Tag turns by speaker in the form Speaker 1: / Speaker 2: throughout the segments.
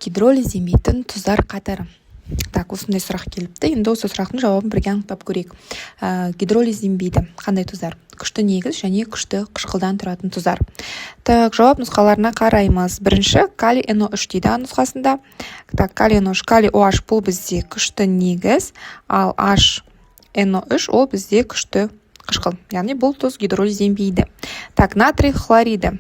Speaker 1: гидролизденбейтін тұздар қатары. Так, осындай сұрақ келіпті. Енді осы сұрақтың жауабын бірге анықтап көрейік. Гидролизденбейді қандай тұздар? Күшті негіз және күшті қышқылдан тұратын тұздар. Так, жауап нұсқаларына қараймыз. Бірінші, калий NO3 дейді нұсқасында. Так, калий NO3, калий OH бұл бізде күшті негіз, ал HNO3 ол бізде күшті қышқыл. Яғни бұл тұз гидролизденбейді. Так, натрий хлориді.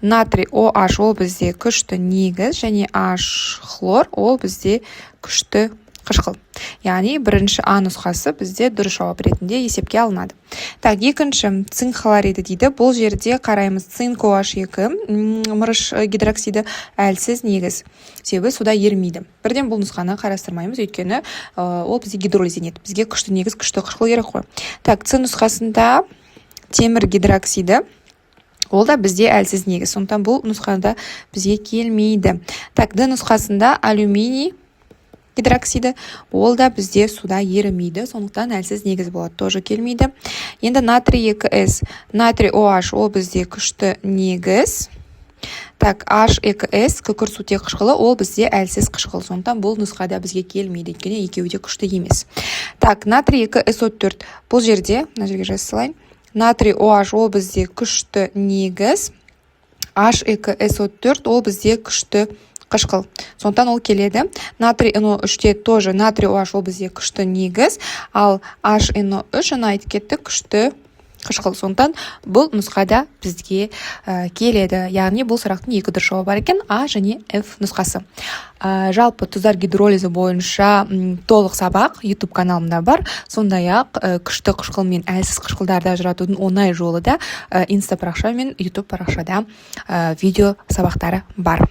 Speaker 1: Натрий OH ол бізде күшті негіз, және H хлор ол бізде күшті қышқыл. Яғни бірінші А нұсқасы бізде дұрыс жауап ретінде есепке алынады. Так, екінші цинк хлориді дейді. Бұл жерде қараймыз, цинк OH2 мырыш гидроксиді әлсіз негіз. Себебі суда ерімейді. Бірден бұл нұсқаны қарастырмаймыз, өйткені ол бізде гидролизденеді. Бізге күшті негіз, күшті қышқыл керек қой. Так, С нұсқасында темір гидроксиді. Ол да бізде әлсіз негіз. Сондықтан бұл нұсқада бізге келмейді. Так, Д нұсқасында алюминий гидроксиді, ол да бізде суда ерімейді, сондықтан әлсіз негіз болады, тоже келмейді. Енді натрий 2С, натрий OH ол бізде күшті негіз. Так, H2S күкірсутек қышқылы ол бізде әлсіз қышқыл, сондықтан бұл нұсқада бізге келмейді, өйткені екеуі де күшті емес. Так, натрий 2SO4 бұл жерде, мына жерге жаза салайын. Натрий OH ол бізде күшті негіз, H2SO4 ол бізде күшті қышқыл. Сондықтан ол келеді. Натрий NO3-те тоже натрий OH ол бізде күшті негіз, ал HNO3 жаңа айтып кетті күшті қышқыл. Сондықтан бұл нұсқада бізге келеді. Яғни бұл сұрақтың екі дұрыс жауабы бар екен, А және F нұсқасы. Жалпы тұздар гидролизі бойынша толық сабақ YouTube каналымда бар. Сондай-ақ күшті қышқыл мен әлсіз қышқылдарды ажыратудың оңай жолы да Инста парақша мен YouTube парақшада видео сабақтары бар.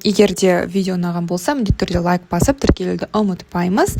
Speaker 1: Егер де видео ұнаған болса, міндетті түрде лайк басып, тіркелуді ұмытпаймыз.